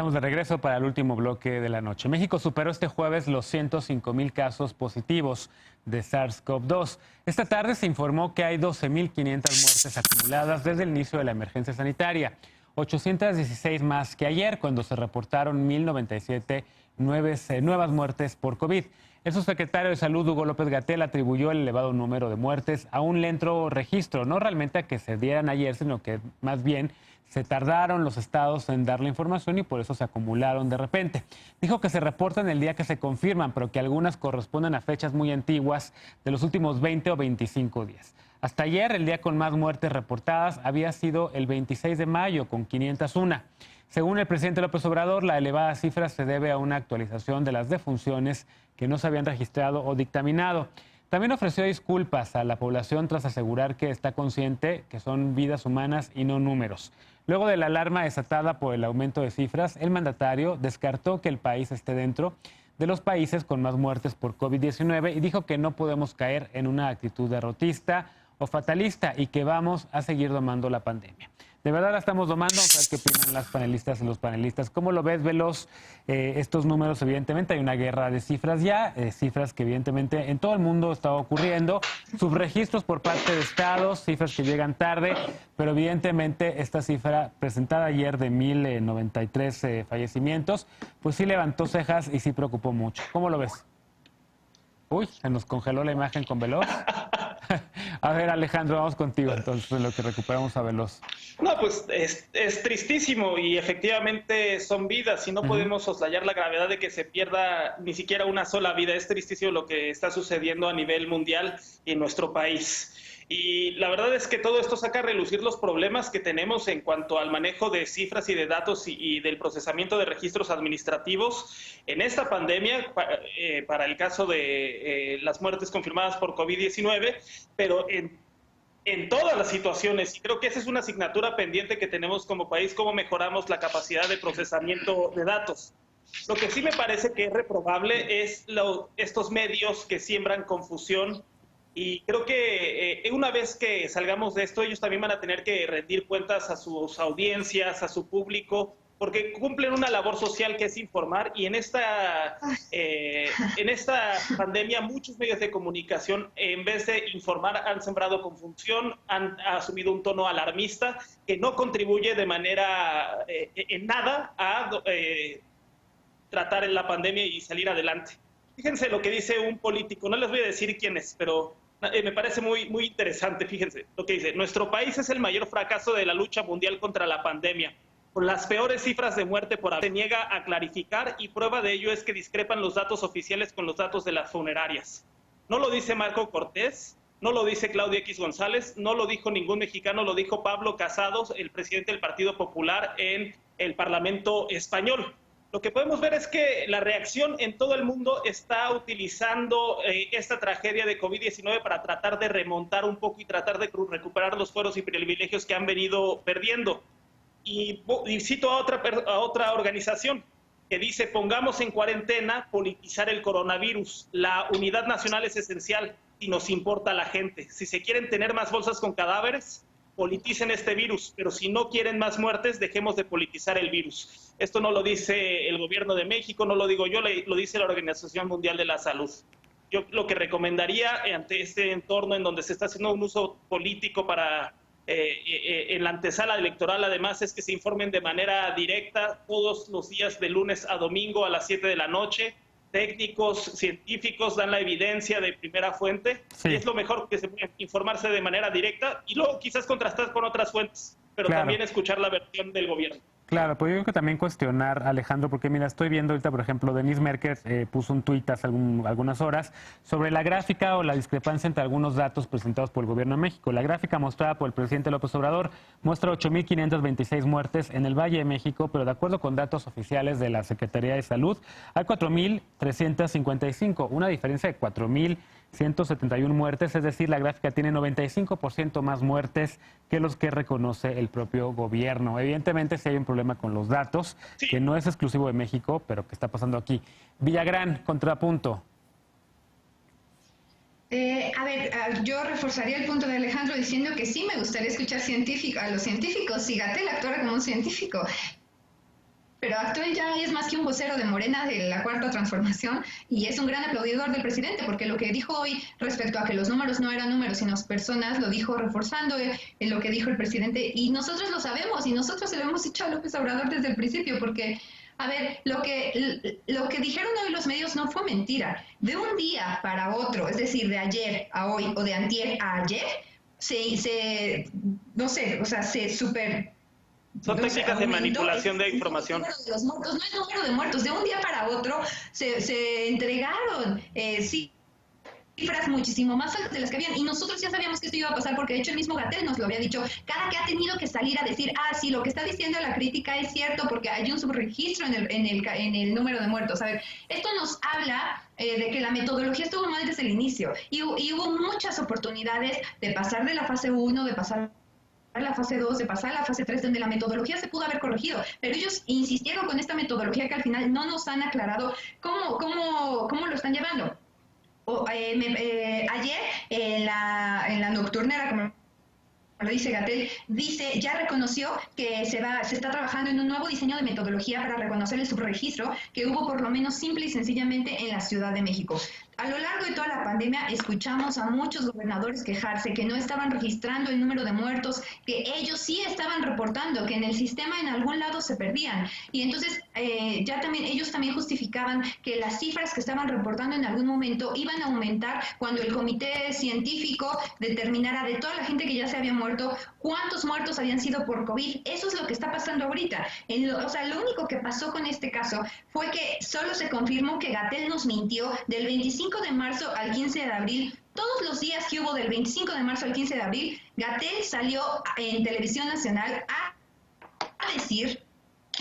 Estamos de regreso para el último bloque de la noche. México superó este jueves los 105,000 casos positivos de SARS-CoV-2. Esta tarde se informó que hay 12,500 muertes acumuladas desde el inicio de la emergencia sanitaria. 816 más que ayer, cuando se reportaron 1,097 nuevas muertes por COVID. El subsecretario de Salud, Hugo López-Gatell, atribuyó el elevado número de muertes a un lento registro, no realmente a que se dieran ayer, sino que más bien se tardaron los estados en dar la información y por eso se acumularon de repente. Dijo que se reportan el día que se confirman, pero que algunas corresponden a fechas muy antiguas de los últimos 20 o 25 días. Hasta ayer, el día con más muertes reportadas había sido el 26 de mayo, con 501. Según el presidente López Obrador, la elevada cifra se debe a una actualización de las defunciones que no se habían registrado o dictaminado. También ofreció disculpas a la población tras asegurar que está consciente que son vidas humanas y no números. Luego de la alarma desatada por el aumento de cifras, el mandatario descartó que el país esté dentro de los países con más muertes por COVID-19 y dijo que no podemos caer en una actitud derrotista o fatalista y que vamos a seguir domando la pandemia. De verdad la estamos domando. Vamos a ver qué opinan las panelistas y los panelistas. ¿Cómo lo ves, Veloz? Estos números, evidentemente, hay una guerra de cifras ya, cifras que evidentemente en todo el mundo está ocurriendo, subregistros por parte de estados, cifras que llegan tarde, pero evidentemente esta cifra presentada ayer de 1,093 fallecimientos, pues sí levantó cejas y sí preocupó mucho. ¿Cómo lo ves? Uy, se nos congeló la imagen con Veloz. A ver, Alejandro, vamos contigo entonces, en lo que recuperamos a Veloz. No, pues es tristísimo y efectivamente son vidas y no podemos soslayar la gravedad de que se pierda ni siquiera una sola vida. Es tristísimo lo que está sucediendo a nivel mundial y en nuestro país. Y la verdad es que todo esto saca a relucir los problemas que tenemos en cuanto al manejo de cifras y de datos y del procesamiento de registros administrativos en esta pandemia, para el caso de las muertes confirmadas por COVID-19, pero en todas las situaciones. Y creo que esa es una asignatura pendiente que tenemos como país, cómo mejoramos la capacidad de procesamiento de datos. Lo que sí me parece que es reprobable es estos medios que siembran confusión. Y creo que una vez que salgamos de esto, ellos también van a tener que rendir cuentas a sus audiencias, a su público, porque cumplen una labor social que es informar. Y en esta pandemia, muchos medios de comunicación, en vez de informar, han sembrado confusión, han asumido un tono alarmista que no contribuye de manera en nada a tratar en la pandemia y salir adelante. Fíjense lo que dice un político, no les voy a decir quién es, pero me parece muy interesante. Fíjense lo que dice: nuestro país es el mayor fracaso de la lucha mundial contra la pandemia, con las peores cifras de muerte por haber. Se niega a clarificar y prueba de ello es que discrepan los datos oficiales con los datos de las funerarias. No lo dice Marco Cortés, no lo dice Claudia X González, no lo dijo ningún mexicano, lo dijo Pablo Casado, el presidente del Partido Popular en el Parlamento español. Lo que podemos ver es que la reacción en todo el mundo está utilizando esta tragedia de COVID-19 para tratar de remontar un poco y tratar de recuperar los fueros y privilegios que han venido perdiendo. Y cito a otra organización que dice: pongamos en cuarentena, politizar el coronavirus. La unidad nacional es esencial y nos importa la gente. Si se quieren tener más bolsas con cadáveres, politicen este virus, pero si no quieren más muertes, dejemos de politizar el virus. Esto no lo dice el gobierno de México, no lo digo yo, lo dice la Organización Mundial de la Salud. Yo lo que recomendaría ante este entorno en donde se está haciendo un uso político para en la antesala electoral, además, es que se informen de manera directa todos los días de lunes a domingo a las 7 de la noche. Técnicos, científicos dan la evidencia de primera fuente, sí. Y es lo mejor, que se puede informarse de manera directa y luego quizás contrastar con otras fuentes, pero claro, también escuchar la versión del gobierno. Claro, pues yo creo que también cuestionar, Alejandro, porque mira, estoy viendo ahorita, por ejemplo, Denise Merker puso un tuit hace algunas horas sobre la gráfica o la discrepancia entre algunos datos presentados por el gobierno de México. La gráfica mostrada por el presidente López Obrador muestra 8,526 muertes en el Valle de México, pero de acuerdo con datos oficiales de la Secretaría de Salud, hay 4,355, una diferencia de 4,171 muertes, es decir, la gráfica tiene 95% más muertes que los que reconoce el propio gobierno. Evidentemente, si hay un problema con los datos, sí, que no es exclusivo de México, pero que está pasando aquí. Villagrán, contrapunto. A ver, yo reforzaría el punto de Alejandro diciendo que sí me gustaría escuchar a los científicos, si Gatell actuara como un científico. pero actual ya es más que un vocero de Morena de la Cuarta Transformación y es un gran aplaudidor del presidente, porque lo que dijo hoy respecto a que los números no eran números sino personas, lo dijo reforzando lo que dijo el presidente, y nosotros lo sabemos y nosotros se lo hemos dicho a López Obrador desde el principio, porque a ver, lo que dijeron hoy los medios no fue mentira. De un día para otro, es decir, de ayer a hoy o de antier a ayer, no sé, o sea, se super... Son técnicas de manipulación de información. De los muertos, no es número de muertos. De un día para otro se entregaron, cifras muchísimo más altas de las que habían, y nosotros ya sabíamos que esto iba a pasar, porque de hecho el mismo Gatell nos lo había dicho, cada que ha tenido que salir a decir, sí, lo que está diciendo la crítica es cierto, porque hay un subregistro en el número de muertos. A ver, esto nos habla de que la metodología estuvo mal desde el inicio, y hubo muchas oportunidades de pasar de la fase 1, de pasar a la fase 2, de pasar a la fase 3, donde la metodología se pudo haber corregido, pero ellos insistieron con esta metodología que al final no nos han aclarado cómo lo están llevando. Ayer en la nocturnera, como lo dice Gatell, ya reconoció que se está trabajando en un nuevo diseño de metodología para reconocer el subregistro que hubo por lo menos simple y sencillamente en la Ciudad de México. A lo largo de toda la pandemia escuchamos a muchos gobernadores quejarse que no estaban registrando el número de muertos, que ellos sí estaban reportando, que en el sistema en algún lado se perdían. Y entonces ellos también justificaban que las cifras que estaban reportando en algún momento iban a aumentar cuando el comité científico determinara de toda la gente que ya se había muerto, cuántos muertos habían sido por COVID. Eso es lo que está pasando ahorita. Lo único que pasó con este caso fue que solo se confirmó que Gatell nos mintió del 25 de marzo al 15 de abril. Todos los días que hubo del 25 de marzo al 15 de abril, Gatell salió en Televisión Nacional a decir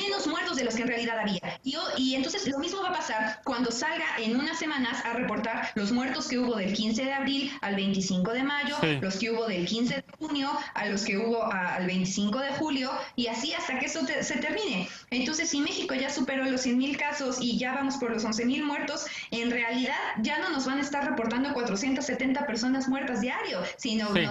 menos muertos de los que en realidad había. Y entonces lo mismo va a pasar cuando salga en unas semanas a reportar los muertos que hubo del 15 de abril al 25 de mayo, sí, los que hubo del 15 de junio a los que hubo al 25 de julio, y así hasta que eso se termine. Entonces, si México ya superó los 100,000 casos y ya vamos por los 11,000 muertos, en realidad ya no nos van a estar reportando 470 personas muertas diario, sino sí, ya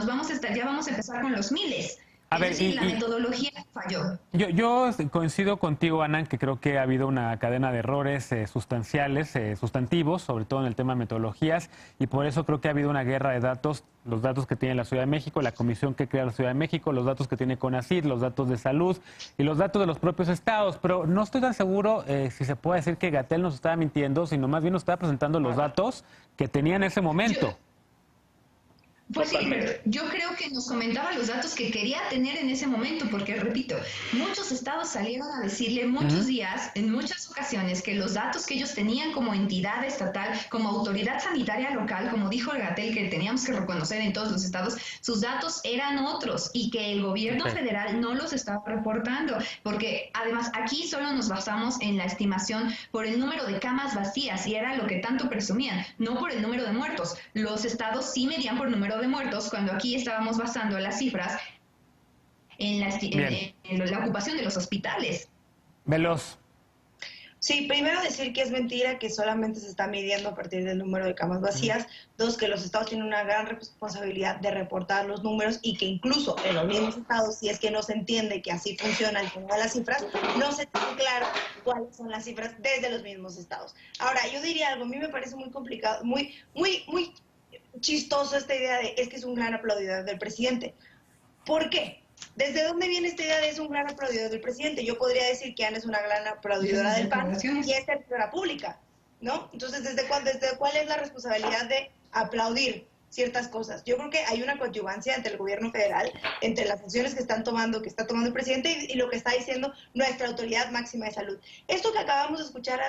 vamos a empezar con los miles. A ver, la metodología falló. Yo coincido contigo, Ana, que creo que ha habido una cadena de errores sustanciales, sustantivos, sobre todo en el tema de metodologías, y por eso creo que ha habido una guerra de datos, los datos que tiene la Ciudad de México, la comisión que crea la Ciudad de México, los datos que tiene CONACYT, los datos de salud y los datos de los propios estados, pero no estoy tan seguro si se puede decir que Gatell nos estaba mintiendo, sino más bien nos estaba presentando los datos que tenía en ese momento. Pues sí, pero yo creo que nos comentaba los datos que quería tener en ese momento, porque repito, muchos estados salieron a decirle muchos días, en muchas ocasiones, que los datos que ellos tenían como entidad estatal, como autoridad sanitaria local, como dijo el Gatell, que teníamos que reconocer en todos los estados, sus datos eran otros y que el gobierno federal no los estaba reportando, porque además aquí solo nos basamos en la estimación por el número de camas vacías, y era lo que tanto presumían, no por el número de muertos. Los estados sí medían por número de muertos, cuando aquí estábamos basando las cifras en la ocupación de los hospitales. Veloz. Sí, primero decir que es mentira que solamente se está midiendo a partir del número de camas vacías. Dos, que los estados tienen una gran responsabilidad de reportar los números, y que incluso en los mismos estados, si es que no se entiende que así funciona el tema de las cifras, no se tiene claro cuáles son las cifras desde los mismos estados. Ahora, yo diría algo, a mí me parece muy complicado, muy chistoso esta idea de es que es un gran aplaudidor del presidente. ¿Por qué? ¿Desde dónde viene esta idea de es un gran aplaudidor del presidente? Yo podría decir que Ana es una gran aplaudidora del PAN y es servidora pública, ¿no? Entonces, ¿desde cuál es la responsabilidad de aplaudir ciertas cosas? Yo creo que hay una coadyuvancia entre el gobierno federal, entre las acciones que está tomando el presidente y lo que está diciendo nuestra autoridad máxima de salud. Esto que acabamos de escuchar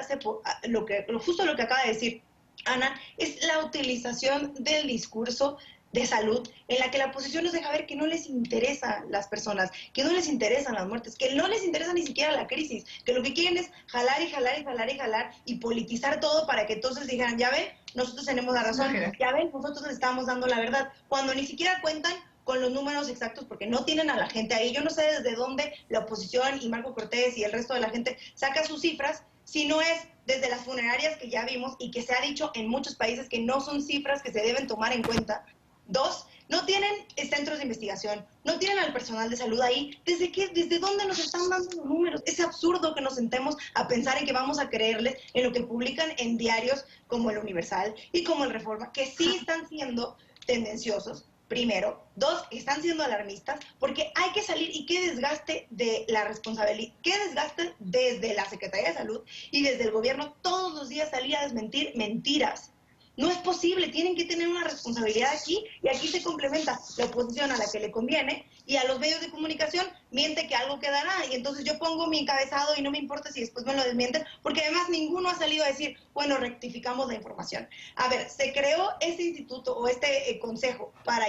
justo lo que acaba de decir Ana, es la utilización del discurso de salud en la que la oposición nos deja ver que no les interesan las personas, que no les interesan las muertes, que no les interesa ni siquiera la crisis, que lo que quieren es jalar y jalar y jalar y jalar y politizar todo para que entonces digan, ya ven, nosotros tenemos la razón, ya ven, nosotros les estamos dando la verdad, cuando ni siquiera cuentan con los números exactos porque no tienen a la gente ahí. Yo no sé desde dónde la oposición y Marco Cortés y el resto de la gente saca sus cifras, si no es desde las funerarias que ya vimos y que se ha dicho en muchos países que no son cifras que se deben tomar en cuenta. Dos, no tienen centros de investigación, no tienen al personal de salud ahí. ¿Desde dónde nos están dando los números? Es absurdo que nos sentemos a pensar en que vamos a creerles en lo que publican en diarios como El Universal y como El Reforma, que sí están siendo tendenciosos. Primero. Dos, están siendo alarmistas, porque hay que salir, y qué desgaste de la responsabilidad, qué desgaste desde la Secretaría de Salud y desde el gobierno todos los días salir a desmentir mentiras. No es posible, tienen que tener una responsabilidad aquí, y aquí se complementa la oposición a la que le conviene, y a los medios de comunicación miente que algo quedará, y entonces yo pongo mi encabezado y no me importa si después me lo desmienten, porque además ninguno ha salido a decir, bueno, rectificamos la información. A ver, se creó este instituto o este consejo para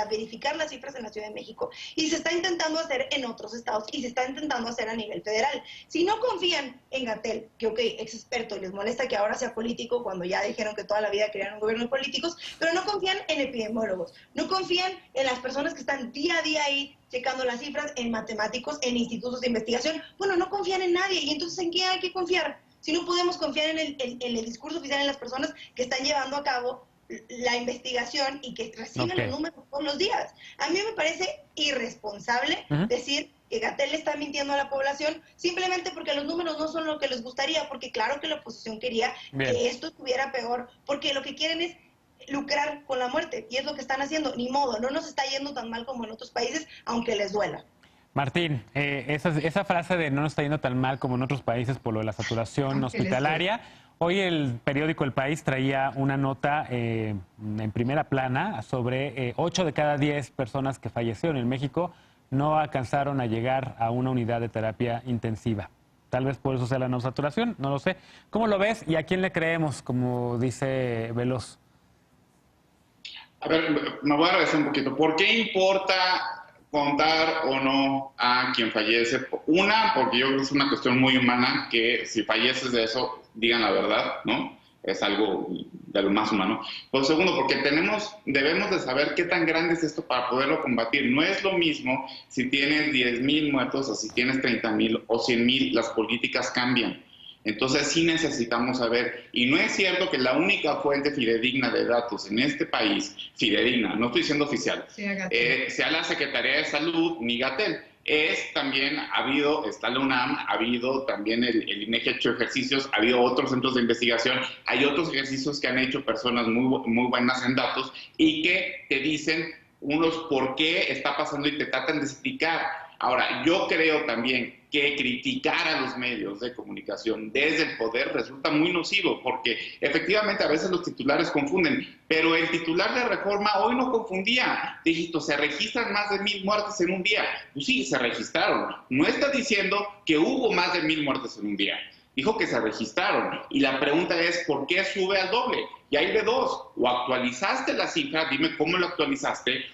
verificar las cifras en la Ciudad de México, y se está intentando hacer en otros estados, y se está intentando hacer a nivel federal. Si no confían en Gatell, que ok, es experto, y les molesta que ahora sea político, cuando ya dijeron que toda la vida querían un gobierno de políticos, pero no confían en epidemiólogos, no confían en las personas que están día a día ahí checando las cifras, en matemáticos, en institutos de investigación, bueno, no confían en nadie, y entonces ¿en quién hay que confiar? Si no podemos confiar en el discurso oficial, en las personas que están llevando a cabo la investigación y que reciben los números todos los días. A mí me parece irresponsable decir que Gatell está mintiendo a la población simplemente porque los números no son lo que les gustaría, porque claro que la oposición quería que esto estuviera peor, porque lo que quieren es lucrar con la muerte, y es lo que están haciendo. Ni modo, no nos está yendo tan mal como en otros países, aunque les duela. Martín, esa frase de no nos está yendo tan mal como en otros países por lo de la saturación hospitalaria, hoy el periódico El País traía una nota en primera plana sobre 8 de cada 10 personas que fallecieron en México no alcanzaron a llegar a una unidad de terapia intensiva. Tal vez por eso sea la no saturación, no lo sé. ¿Cómo lo ves y a quién le creemos, como dice Veloz? A ver, me voy a regresar un poquito. ¿Por qué importa contar o no a quien fallece? Una, porque yo creo que es una cuestión muy humana, que si falleces de eso, digan la verdad, ¿no? Es algo de lo más humano. Pero segundo, porque debemos de saber qué tan grande es esto para poderlo combatir. No es lo mismo si tienes 10,000 muertos o si tienes 30,000 o 100,000, las políticas cambian. Entonces sí necesitamos saber, y no es cierto que la única fuente fidedigna de datos en este país, fidedigna, no estoy diciendo oficial, sea la Secretaría de Salud ni Gatell. También está la UNAM, ha habido también el INEGI ha hecho ejercicios, ha habido otros centros de investigación, hay otros ejercicios que han hecho personas muy buenas en datos y que te dicen unos por qué está pasando y te tratan de explicar. Ahora, yo creo también que criticar a los medios de comunicación desde el poder resulta muy nocivo, porque efectivamente a veces los titulares confunden, pero el titular de Reforma hoy no confundía. Dijiste, se registran más de 1,000 muertes en un día. Pues sí, se registraron. No está diciendo que hubo más de 1,000 muertes en un día. Dijo que se registraron. Y la pregunta es, ¿por qué sube al doble? Y hay de dos. O actualizaste la cifra, dime cómo lo actualizaste,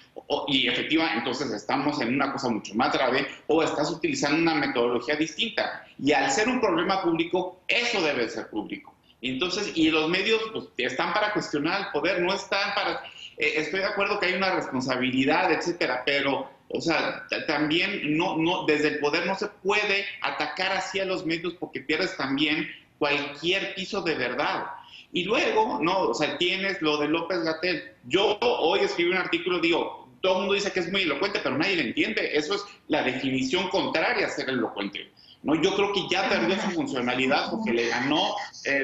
y efectivamente, entonces estamos en una cosa mucho más grave, o estás utilizando una metodología distinta. Y al ser un problema público, eso debe ser público. Entonces, y los medios pues, están para cuestionar el poder, no están para... estoy de acuerdo que hay una responsabilidad, etcétera, pero, o sea, también desde el poder no se puede atacar así a los medios porque pierdes también cualquier piso de verdad. Y luego, o sea, tienes lo de López-Gatell. Yo hoy escribí un artículo, digo, todo el mundo dice que es muy elocuente, pero nadie le entiende. Eso es la definición contraria a ser elocuente. ¿No? Yo creo que ya perdió su funcionalidad porque le ganó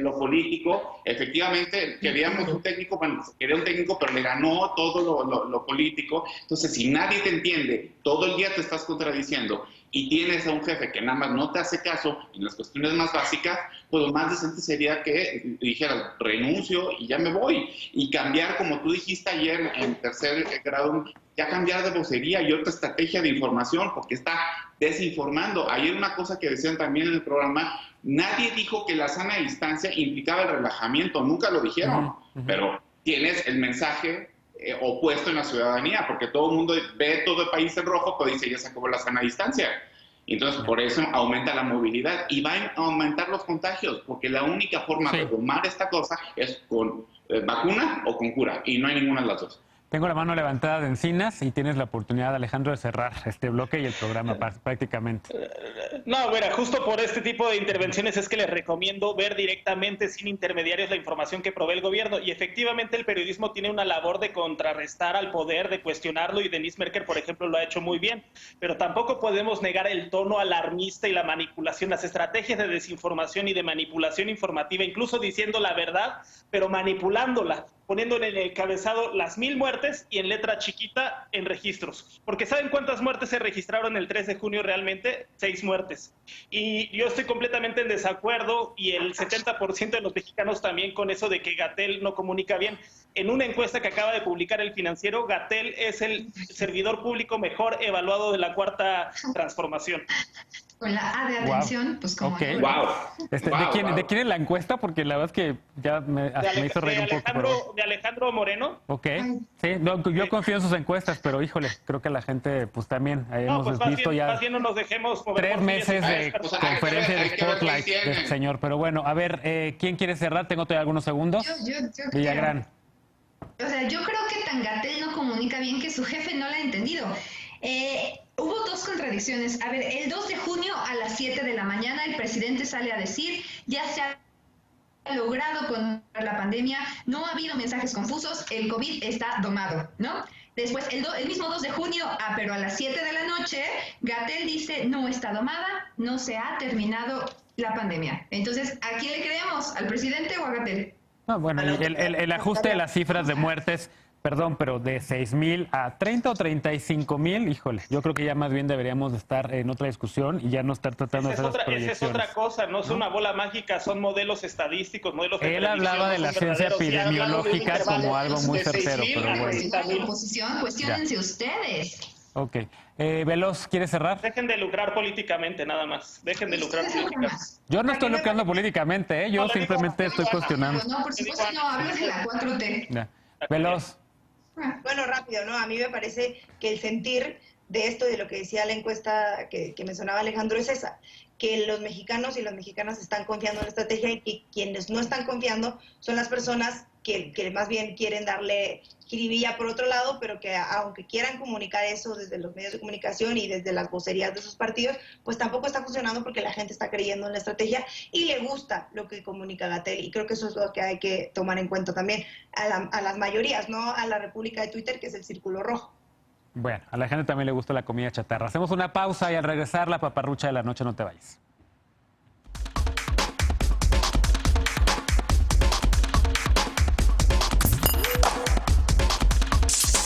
lo político. Efectivamente, queríamos un técnico, quería un técnico, pero le ganó todo lo político. Entonces, si nadie te entiende, todo el día te estás contradiciendo y tienes a un jefe que nada más no te hace caso en las cuestiones más básicas, pues lo más decente sería que dijeras, renuncio y ya me voy. Y cambiar, como tú dijiste ayer en tercer grado, ya cambiar de vocería y otra estrategia de información, porque está desinformando. Ayer una cosa que decían también en el programa, nadie dijo que la sana distancia implicaba el relajamiento, nunca lo dijeron, pero tienes el mensaje opuesto en la ciudadanía, porque todo el mundo ve todo el país en rojo, pero dice, ya se acabó la sana distancia. Entonces, por eso aumenta la movilidad y van a aumentar los contagios, porque la única forma de tomar esta cosa es con vacuna o con cura, y no hay ninguna de las dos. Tengo la mano levantada de Encinas y tienes la oportunidad, Alejandro, de cerrar este bloque y el programa prácticamente. No, bueno, justo por este tipo de intervenciones es que les recomiendo ver directamente, sin intermediarios, la información que provee el gobierno. Y efectivamente el periodismo tiene una labor de contrarrestar al poder, de cuestionarlo, y Denise Merker, por ejemplo, lo ha hecho muy bien. Pero tampoco podemos negar el tono alarmista y la manipulación, las estrategias de desinformación y de manipulación informativa, incluso diciendo la verdad, pero manipulándola, poniendo en el encabezado las 1000 muertes y en letra chiquita en registros. Porque ¿saben cuántas muertes se registraron el 3 de junio realmente? 6 muertes. Y yo estoy completamente en desacuerdo, y el 70% de los mexicanos también, con eso de que Gatell no comunica bien. En una encuesta que acaba de publicar El Financiero, Gatell es el servidor público mejor evaluado de la Cuarta Transformación. Con la A de atención, pues como... Okay. Wow. ¿De quién es la encuesta? Porque la verdad es que ya me hizo reír un poco. Pero... De Alejandro Moreno. Ok, sí, no, yo confío en sus encuestas, pero híjole, creo que la gente pues también hemos visto bien, ya más bien no nos dejemos mover 3 meses de conferencia de Spotlight de este señor. Pero bueno, a ver, ¿quién quiere cerrar? Tengo todavía algunos segundos. Yo Villagrán. O sea, yo creo que tan Gatell no comunica bien que su jefe no la ha entendido. Hubo dos contradicciones. A ver, el 2 de junio a las 7 de la mañana el presidente sale a decir, ya se ha logrado contra la pandemia, no ha habido mensajes confusos, el COVID está domado, ¿no? Después, el mismo 2 de junio, pero a las 7 de la noche, Gatell dice, no está domada, no se ha terminado la pandemia. Entonces, ¿a quién le creemos? ¿Al presidente o a Gatell? No, bueno, el ajuste de las cifras de muertes, perdón, pero de 6,000 a 30 o 35,000, híjole, yo creo que ya más bien deberíamos de estar en otra discusión y ya no estar tratando de hacer las proyecciones. Esa es otra cosa, no es una bola mágica, son modelos estadísticos, modelos de Él hablaba de la ciencia epidemiológica como algo muy certero, pero bueno. Cuestiónense ustedes. Ok. Veloz, ¿quieres cerrar? Dejen de lucrar políticamente, nada más. Dejen de lucrar políticamente. Yo no estoy lucrando políticamente, yo simplemente estoy cuestionando. No, por supuesto no, hablas de la 4T. Ya. Veloz. Bueno, rápido, ¿no? A mí me parece que el sentir de esto, de lo que decía la encuesta que mencionaba Alejandro, es esa, que los mexicanos y las mexicanas están confiando en la estrategia, y que quienes no están confiando son las personas que más bien quieren darle jiribilla por otro lado, pero que aunque quieran comunicar eso desde los medios de comunicación y desde las vocerías de sus partidos, pues tampoco está funcionando, porque la gente está creyendo en la estrategia y le gusta lo que comunica Gatell, y creo que eso es lo que hay que tomar en cuenta también a las mayorías, no a la República de Twitter, que es el círculo rojo. Bueno, a la gente también le gusta la comida chatarra. Hacemos una pausa y al regresar, la paparrucha de la noche, no te vayas.